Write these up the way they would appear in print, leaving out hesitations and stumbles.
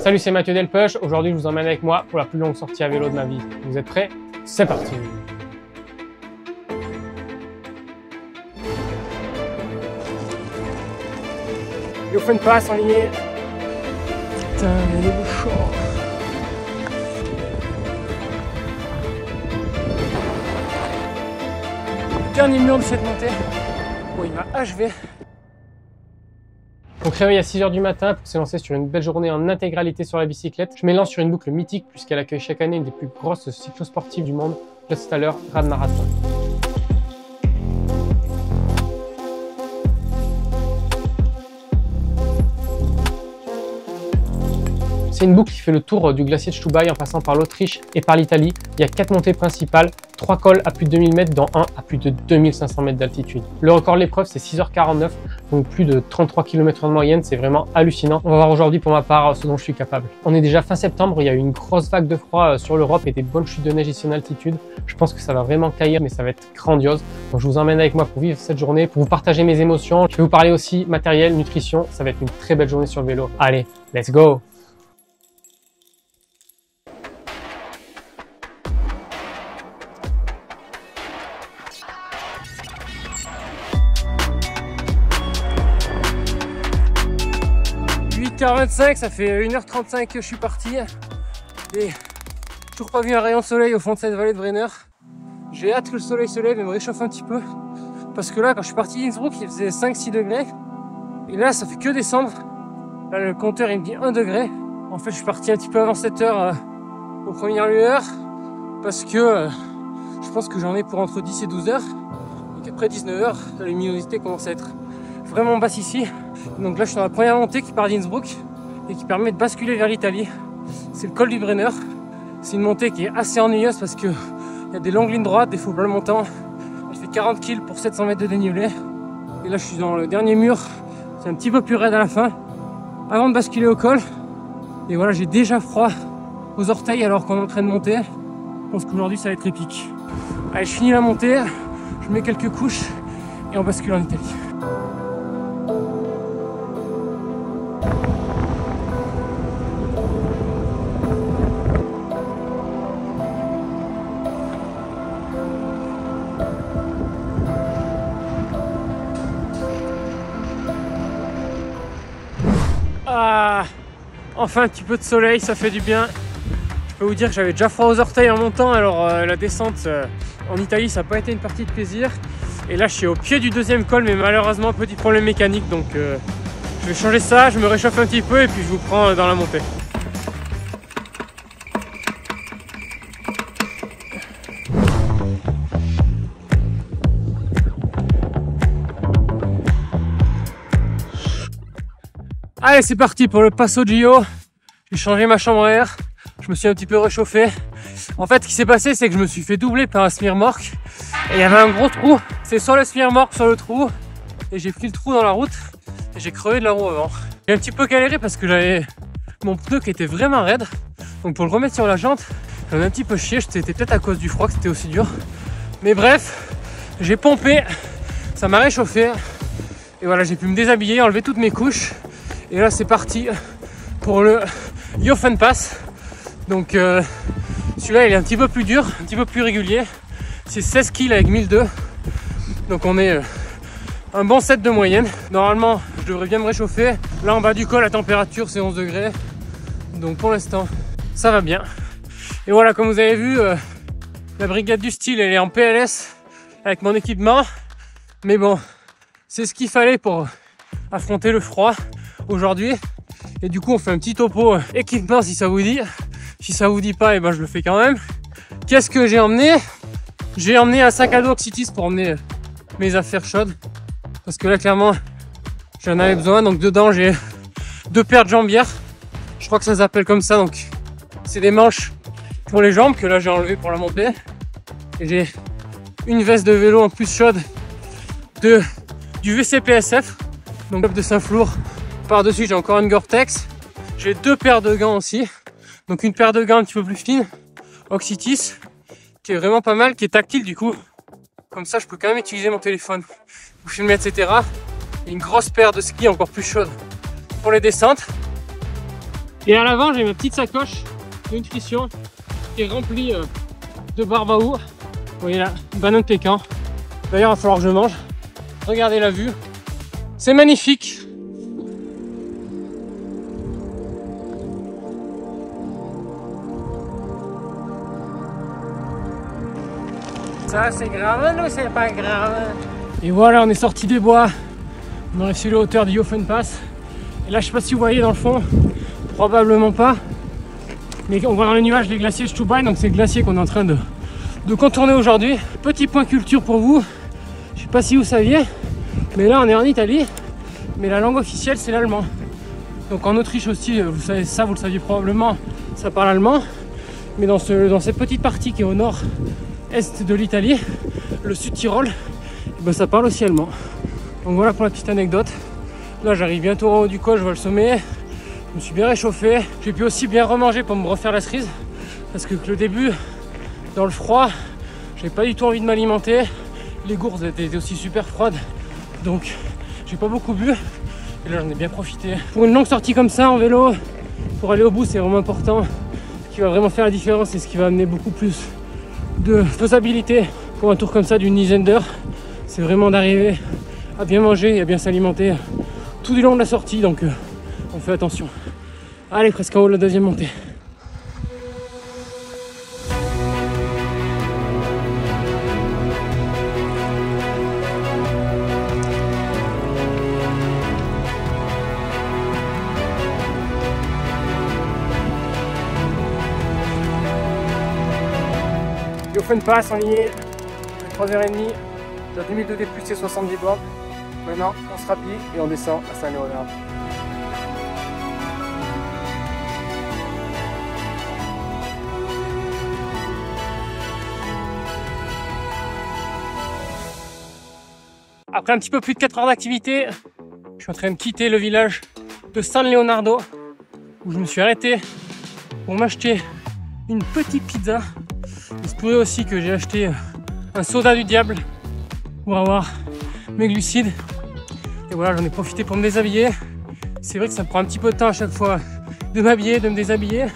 Salut, c'est Mathieu Delpech. Aujourd'hui, je vous emmène avec moi pour la plus longue sortie à vélo de ma vie. Vous êtes prêts? C'est parti! Et on fait une passe en ligne. Putain, il y a des bouchons. Dernier mur de cette montée. Bon, il m'a achevé. Donc réveil à 6 h du matin pour s'élancer sur une belle journée en intégralité sur la bicyclette. Je m'élance sur une boucle mythique puisqu'elle accueille chaque année une des plus grosses cyclosportives du monde, le Staller Rad Marathon. C'est une boucle qui fait le tour du glacier de Stubai en passant par l'Autriche et par l'Italie. Il y a 4 montées principales, 3 cols à plus de 2000 mètres, dont un à plus de 2500 mètres d'altitude. Le record de l'épreuve, c'est 6 h 49, donc plus de 33 km/h de moyenne. C'est vraiment hallucinant. On va voir aujourd'hui pour ma part ce dont je suis capable. On est déjà fin septembre, il y a eu une grosse vague de froid sur l'Europe et des bonnes chutes de neige ici en altitude. Je pense que ça va vraiment caillir, mais ça va être grandiose. Donc je vous emmène avec moi pour vivre cette journée, pour vous partager mes émotions. Je vais vous parler aussi matériel, nutrition. Ça va être une très belle journée sur le vélo. Allez, let's go! h 25, ça fait 1 h 35 que je suis parti et toujours pas vu un rayon de soleil au fond de cette vallée de Brenner. J'ai hâte que le soleil se lève et me réchauffe un petit peu parce que là, quand je suis parti d'Innsbruck, il faisait 5-6 degrés et là, ça fait que descendre. Là, le compteur il me dit 1 degré. En fait, je suis parti un petit peu avant 7 h aux premières lueurs parce que je pense que j'en ai pour entre 10 et 12 heures. Donc après 19 h, la luminosité commence à être vraiment basse ici. Donc là je suis dans la première montée qui part d'Innsbruck et qui permet de basculer vers l'Italie. C'est le col du Brenner. C'est une montée qui est assez ennuyeuse parce que il y a des longues lignes droites, des faux plats montants. Elle fait 40 kg pour 700 mètres de dénivelé. Et là je suis dans le dernier mur. C'est un petit peu plus raide à la fin avant de basculer au col. Et voilà, j'ai déjà froid aux orteils alors qu'on est en train de monter. Je pense qu'aujourd'hui ça va être épique. Allez, je finis la montée, je mets quelques couches et on bascule en Italie. Ah, enfin un petit peu de soleil, ça fait du bien. Je peux vous dire que j'avais déjà froid aux orteils en montant, alors la descente en Italie ça n'a pas été une partie de plaisir. Et là je suis au pied du deuxième col, mais malheureusement petit problème mécanique, donc je vais changer ça, je me réchauffe un petit peu et puis je vous prends dans la montée. Allez, c'est parti pour le Passo Gio. J'ai changé ma chambre à air, je me suis un petit peu réchauffé. En fait, ce qui s'est passé, c'est que je me suis fait doubler par un smirmorque et il y avait un gros trou. C'est sur le smirmorque, sur le trou, et j'ai pris le trou dans la route et j'ai crevé de la roue avant. J'ai un petit peu galéré parce que j'avais mon pneu qui était vraiment raide, donc pour le remettre sur la jante, j'en ai un petit peu chié. C'était peut-être à cause du froid que c'était aussi dur, mais bref, j'ai pompé, ça m'a réchauffé et voilà, j'ai pu me déshabiller, enlever toutes mes couches. Et là c'est parti pour le Joffenpass. Donc celui-là il est un petit peu plus dur, un petit peu plus régulier. C'est 16 kg avec 1002. Donc on est un bon 7 de moyenne. Normalement je devrais bien me réchauffer. Là en bas du col la température c'est 11 degrés. Donc pour l'instant ça va bien. Et voilà, comme vous avez vu, la brigade du style elle est en PLS avec mon équipement. Mais bon, c'est ce qu'il fallait pour affronter le froid aujourd'hui. Et du coup on fait un petit topo équipement si ça vous dit. Si ça vous dit pas, et ben je le fais quand même. Qu'est-ce que j'ai emmené? J'ai emmené un sac à dos Oxitis pour emmener mes affaires chaudes parce que là clairement j'en avais besoin. Donc dedans j'ai 2 paires de jambières, je crois que ça s'appelle comme ça, donc c'est des manches pour les jambes que là j'ai enlevé pour la montée. Et j'ai une veste de vélo en plus chaude du VCPSF, donc de Saint-Flour. Par-dessus, j'ai encore une Gore-Tex. J'ai 2 paires de gants aussi. Donc une paire de gants un petit peu plus fine, Oxitis, qui est vraiment pas mal, qui est tactile du coup. Comme ça, je peux quand même utiliser mon téléphone pour filmer, etc. Et une grosse paire de skis encore plus chaude pour les descentes. Et à l'avant, j'ai ma petite sacoche de nutrition qui est remplie de barbaou. Vous voyez là, banane pécan. D'ailleurs, il va falloir que je mange. Regardez la vue. C'est magnifique. Ça, c'est grave, nous, c'est pas grave. Et voilà, on est sorti des bois. On aurait su les hauteurs du Ofenpass. Et là, je sais pas si vous voyez dans le fond. Probablement pas. Mais on voit dans les nuages les glaciers Stubai. Donc, c'est le glacier qu'on est en train de contourner aujourd'hui. Petit point culture pour vous. Je sais pas si vous saviez. Mais là, on est en Italie. Mais la langue officielle, c'est l'allemand. Donc, en Autriche aussi, vous savez ça, vous le saviez probablement, ça parle allemand. Mais dans cette petite partie qui est au nord-est de l'Italie, le Sud-Tyrol, ben, ça parle aussi allemand. Donc voilà pour la petite anecdote. Là j'arrive bientôt au haut du col, je vois le sommet. Je me suis bien réchauffé. J'ai pu aussi bien remanger pour me refaire la cerise. Parce que le début, dans le froid, j'avais pas du tout envie de m'alimenter. Les gourdes étaient aussi super froides. Donc j'ai pas beaucoup bu. Et là j'en ai bien profité. Pour une longue sortie comme ça en vélo, pour aller au bout, c'est vraiment important. Ce qui va vraiment faire la différence et ce qui va amener beaucoup plus de faisabilité pour un tour comme ça d'une dizaine d'heures, c'est vraiment d'arriver à bien manger et à bien s'alimenter tout du long de la sortie, donc on fait attention. Allez, presque en haut de la deuxième montée. Le Ofenpass en ligne, 3h30, dans 2002 D+, c'est 70 bornes. Maintenant, on se rapide et on descend à Saint-Léonard. Après un petit peu plus de 4 heures d'activité, je suis en train de quitter le village de San Leonardo, où je me suis arrêté pour m'acheter une petite pizza. Il se pourrait aussi que j'ai acheté un soda du diable pour avoir mes glucides. Et voilà, j'en ai profité pour me déshabiller. C'est vrai que ça me prend un petit peu de temps à chaque fois de m'habiller, de me déshabiller.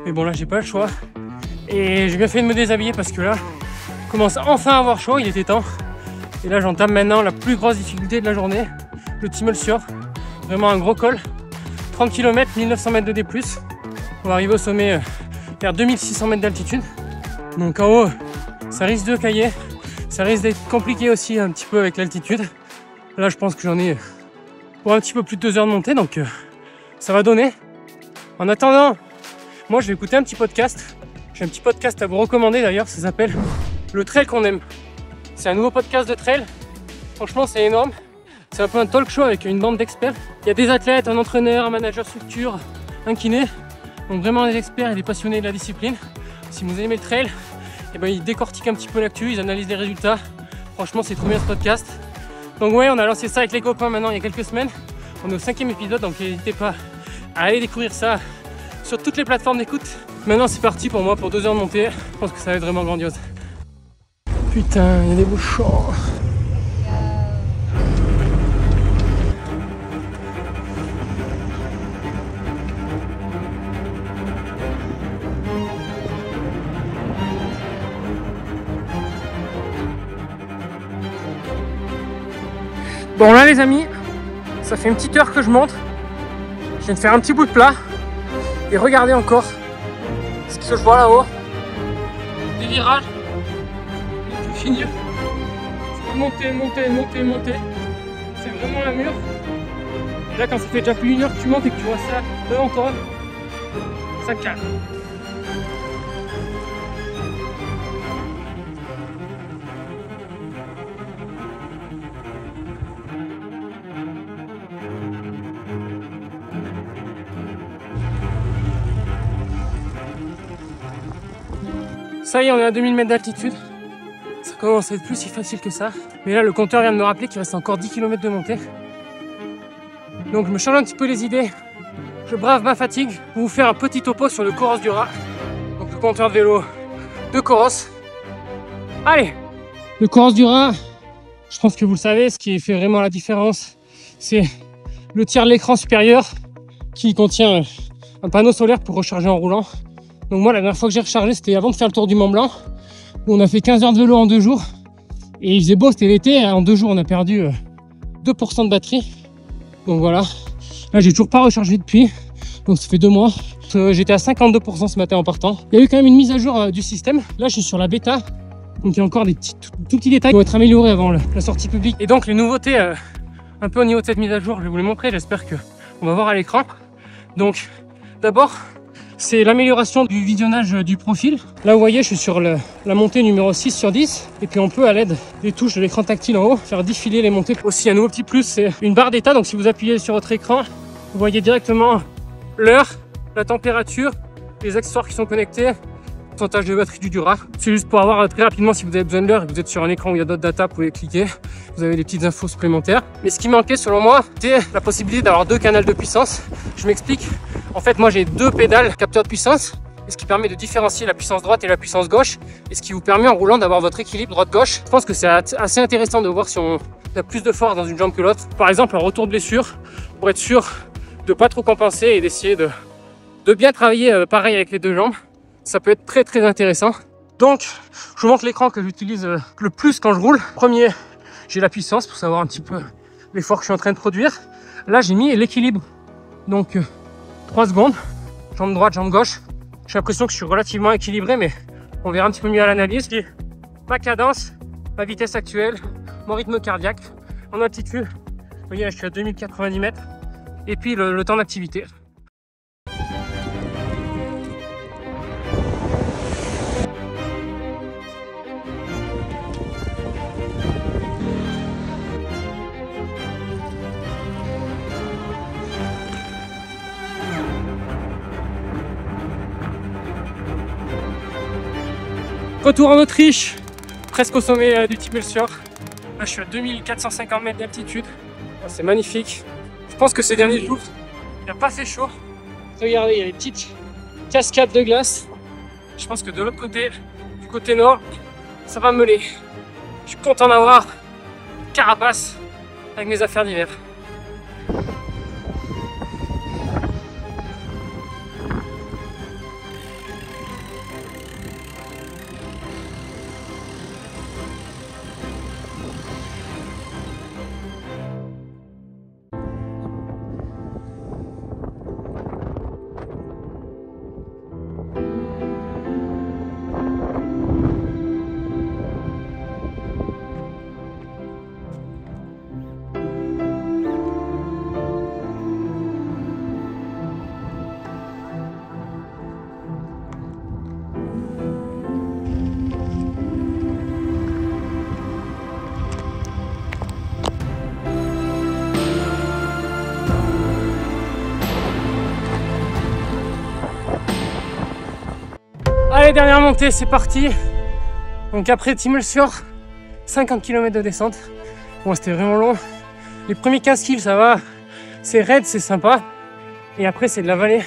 Mais bon, là, j'ai pas le choix. Et j'ai bien fait de me déshabiller parce que là, je commence enfin à avoir chaud, il était temps. Et là, j'entame maintenant la plus grosse difficulté de la journée, le Timmelsjord. Vraiment un gros col. 30 km, 1900 mètres de D+. On va arriver au sommet vers 2600 mètres d'altitude. Donc en haut, ça risque de cailler. Ça risque d'être compliqué aussi un petit peu avec l'altitude. Là, je pense que j'en ai pour un petit peu plus de 2 heures de montée, donc ça va donner. En attendant, moi, je vais écouter un petit podcast. J'ai un petit podcast à vous recommander d'ailleurs, ça s'appelle Le Trail qu'on aime. C'est un nouveau podcast de trail. Franchement, c'est énorme. C'est un peu un talk show avec une bande d'experts. Il y a des athlètes, un entraîneur, un manager structure, un kiné. Donc vraiment des experts et des passionnés de la discipline. Si vous aimez le trail, et ben ils décortiquent un petit peu l'actu, ils analysent les résultats. Franchement, c'est trop bien ce podcast. Donc ouais, on a lancé ça avec les copains maintenant il y a quelques semaines. On est au 5e épisode, donc n'hésitez pas à aller découvrir ça sur toutes les plateformes d'écoute. Maintenant, c'est parti pour moi pour 2 heures de montée. Je pense que ça va être vraiment grandiose. Putain, il y a des bouchons. Bon là les amis, ça fait une petite heure que je monte. Je viens de faire un petit bout de plat. Et regardez encore ce que je vois là-haut. Des virages. Et puis finir. Je peux monter, monter, monter, monter. C'est vraiment la mur. Et là quand ça fait déjà plus d'une heure que tu montes et que tu vois ça devant toi, ça calme. Ça y est, on est à 2000 mètres d'altitude. Ça commence à être plus si facile que ça. Mais là, le compteur vient de me rappeler qu'il reste encore 10 km de montée. Donc je me change un petit peu les idées. Je brave ma fatigue pour vous faire un petit topo sur le Coros du Raz. Donc le compteur de vélo de Coros. Allez! Le Coros du Raz, je pense que vous le savez, ce qui fait vraiment la différence, c'est le tiers de l'écran supérieur qui contient un panneau solaire pour recharger en roulant. Donc moi, la dernière fois que j'ai rechargé, c'était avant de faire le tour du Mont Blanc, où on a fait 15 heures de vélo en 2 jours. Et il faisait beau, c'était l'été. En 2 jours, on a perdu 2% de batterie. Donc voilà. Là, j'ai toujours pas rechargé depuis. Donc ça fait 2 mois. J'étais à 52% ce matin en partant. Il y a eu quand même une mise à jour du système. Là, je suis sur la bêta. Donc il y a encore des tout petits détails qui vont être améliorés avant la sortie publique. Et donc les nouveautés, un peu au niveau de cette mise à jour, je vais vous les montrer. J'espère qu'on va voir à l'écran. Donc d'abord, c'est l'amélioration du visionnage du profil. Là, vous voyez, je suis sur la montée numéro 6 sur 10. Et puis on peut, à l'aide des touches de l'écran tactile en haut, faire défiler les montées. Aussi, un nouveau petit plus, c'est une barre d'état. Donc si vous appuyez sur votre écran, vous voyez directement l'heure, la température, les accessoires qui sont connectés, le pourcentage de batterie du Dura. C'est juste pour avoir très rapidement, si vous avez besoin de l'heure et que vous êtes sur un écran où il y a d'autres data, vous pouvez cliquer. Vous avez des petites infos supplémentaires. Mais ce qui manquait selon moi, c'est la possibilité d'avoir 2 canaux de puissance. Je m'explique. En fait, moi j'ai 2 pédales capteurs de puissance, et ce qui permet de différencier la puissance droite et la puissance gauche, et ce qui vous permet en roulant d'avoir votre équilibre droite-gauche. Je pense que c'est assez intéressant de voir si on a plus de force dans une jambe que l'autre. Par exemple, un retour de blessure, pour être sûr de pas trop compenser et d'essayer de bien travailler pareil avec les 2 jambes. Ça peut être très intéressant. Donc, je vous montre l'écran que j'utilise le plus quand je roule. Premier, j'ai la puissance pour savoir un petit peu l'effort que je suis en train de produire. Là, j'ai mis l'équilibre. Donc, 3 secondes, jambe droite, jambe gauche. J'ai l'impression que je suis relativement équilibré, mais on verra un petit peu mieux à l'analyse. Ma cadence, ma vitesse actuelle, mon rythme cardiaque, en altitude. Vous voyez, là, je suis à 2090 mètres. Et puis le temps d'activité. Retour en Autriche, presque au sommet du Timmelsjör. Là, je suis à 2450 mètres d'altitude. C'est magnifique. Je pense que ces derniers jours, il n'a pas fait chaud. Regardez, il y a des petites cascades de glace. Je pense que de l'autre côté, du côté nord, ça va meuler. Je suis content d'avoir carapace avec mes affaires d'hiver. Allez, dernière montée, c'est parti. Donc après Timmelsjör, 50 km de descente. Bon, c'était vraiment long. Les premiers 15 kills, ça va. C'est raide, c'est sympa. Et après, c'est de la vallée.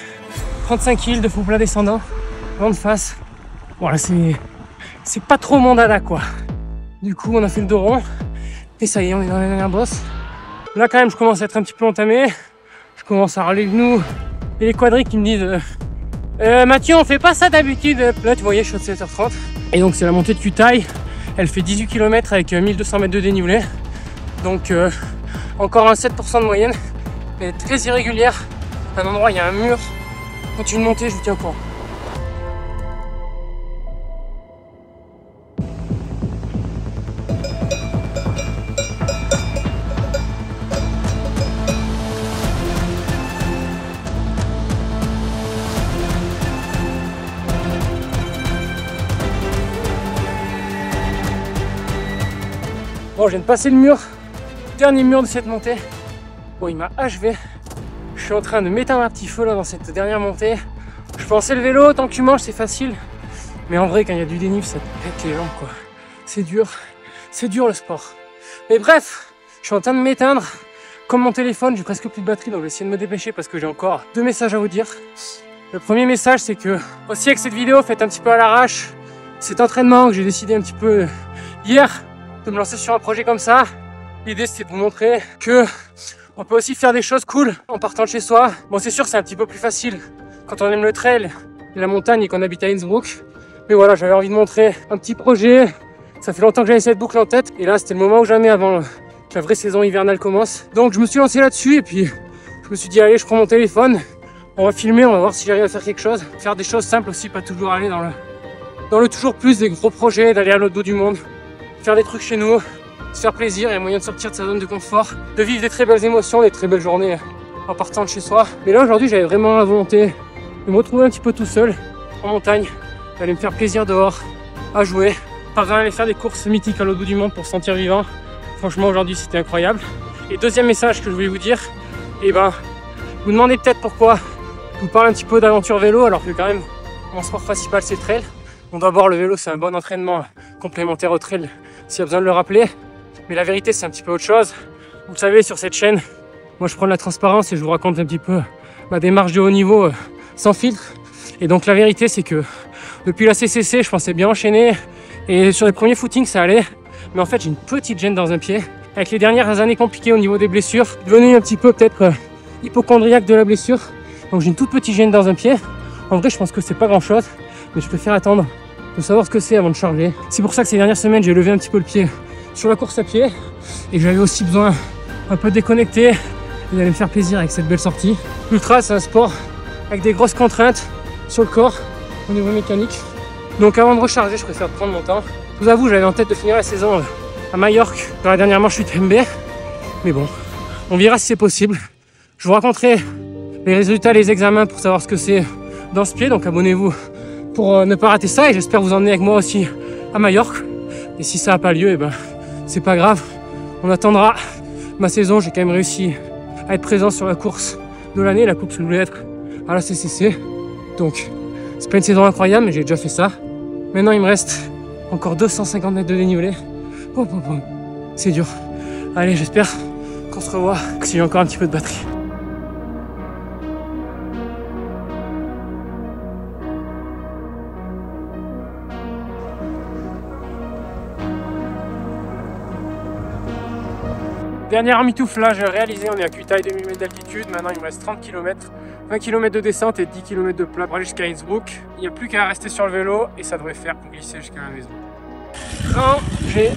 35 kills de faux plat descendant. Vent de face. Voilà, c'est pas trop mon dada, quoi. Du coup, on a fait le dos rond. Et ça y est, on est dans la dernière bosse. Là, quand même, je commence à être un petit peu entamé. Je commence à râler les genoux et les quadris qui me disent Mathieu, on fait pas ça d'habitude. Là, tu voyais, je suis à 7h30. Et donc, c'est la montée de Kühtai. Elle fait 18 km avec 1200 mètres de dénivelé. Donc, encore un 7% de moyenne. Mais très irrégulière. À un endroit, il y a un mur. Continue de monter, je vous tiens au courant. Bon, je viens de passer le mur, dernier mur de cette montée. Bon, il m'a achevé. Je suis en train de m'éteindre un petit feu là dans cette dernière montée. Je pensais le vélo, tant que tu manges, c'est facile. Mais en vrai, quand il y a du dénivelé, ça te pète les jambes, quoi. C'est dur le sport. Mais bref, je suis en train de m'éteindre. Comme mon téléphone, j'ai presque plus de batterie, donc je vais essayer de me dépêcher parce que j'ai encore 2 messages à vous dire. Le premier message, c'est que, aussi avec cette vidéo, faites un petit peu à l'arrache. Cet entraînement que j'ai décidé un petit peu hier, de me lancer sur un projet comme ça. L'idée, c'était de vous montrer que on peut aussi faire des choses cool en partant de chez soi. Bon, c'est sûr, c'est un petit peu plus facile quand on aime le trail et la montagne et qu'on habite à Innsbruck. Mais voilà, j'avais envie de montrer un petit projet. Ça fait longtemps que j'avais cette boucle en tête. Et là, c'était le moment ou jamais avant que la vraie saison hivernale commence. Donc je me suis lancé là-dessus et puis je me suis dit, allez, je prends mon téléphone. On va filmer, on va voir si j'arrive à faire quelque chose. Faire des choses simples aussi, pas toujours aller dans le toujours plus des gros projets, d'aller à l'autre bout du monde. Faire des trucs chez nous, se faire plaisir, il y a moyen de sortir de sa zone de confort, de vivre des très belles émotions, des très belles journées en partant de chez soi. Mais là aujourd'hui j'avais vraiment la volonté de me retrouver un petit peu tout seul en montagne, d'aller me faire plaisir dehors, à jouer, pas besoin d'aller faire des courses mythiques à l'autre bout du monde pour se sentir vivant. Franchement aujourd'hui c'était incroyable. Et deuxième message que je voulais vous dire, vous demandez peut-être pourquoi je vous parle un petit peu d'aventure vélo alors que quand même mon sport principal c'est le trail. Bon, d'abord le vélo c'est un bon entraînement complémentaire au trail s'il y a besoin de le rappeler. Mais la vérité c'est un petit peu autre chose. Vous le savez, sur cette chaîne, moi je prends de la transparence et je vous raconte un petit peu ma démarche de haut niveau sans filtre. Et donc la vérité c'est que depuis la CCC je pensais bien enchaîner et sur les premiers footings ça allait. Mais en fait j'ai une petite gêne dans un pied. Avec les dernières années compliquées au niveau des blessures, devenu un petit peu peut-être hypochondriaque de la blessure. Donc j'ai une toute petite gêne dans un pied. En vrai je pense que c'est pas grand chose, mais je préfère attendre de savoir ce que c'est avant de charger. C'est pour ça que ces dernières semaines j'ai levé un petit peu le pied sur la course à pied et j'avais aussi besoin un peu déconnecter et d'aller me faire plaisir avec cette belle sortie. L'ultra c'est un sport avec des grosses contraintes sur le corps au niveau mécanique. Donc avant de recharger je préfère prendre mon temps. Je vous avoue j'avais en tête de finir la saison à Majorque dans la dernière manche UTMB. Mais bon, on verra si c'est possible. Je vous raconterai les résultats, les examens pour savoir ce que c'est dans ce pied. Donc abonnez-vous pour ne pas rater ça et j'espère vous emmener avec moi aussi à Majorque. Et si ça n'a pas lieu, et c'est pas grave. On attendra ma saison. J'ai quand même réussi à être présent sur la course de l'année, la coupe que je voulais être à la CCC. Donc c'est pas une saison incroyable, mais j'ai déjà fait ça. Maintenant il me reste encore 250 mètres de dénivelé. C'est dur. Allez, j'espère qu'on se revoit si j'ai encore un petit peu de batterie. Dernier emmitouflage réalisé, on est à Kütai, 2000 mètres d'altitude. Maintenant il me reste 30 km, 20 km de descente et 10 km de plat pour aller jusqu'à Innsbruck. Il n'y a plus qu'à rester sur le vélo et ça devrait faire pour glisser jusqu'à la maison. J'ai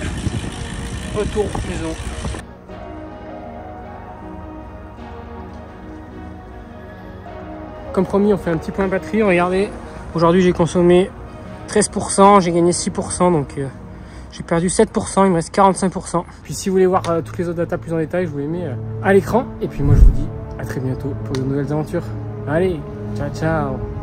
retour maison. Comme promis, on fait un petit point batterie. Regardez, aujourd'hui j'ai consommé 13%, j'ai gagné 6%, donc j'ai perdu 7%, il me reste 45%. Puis si vous voulez voir toutes les autres datas plus en détail, je vous les mets à l'écran. Et puis moi je vous dis à très bientôt pour de nouvelles aventures. Allez, ciao ciao.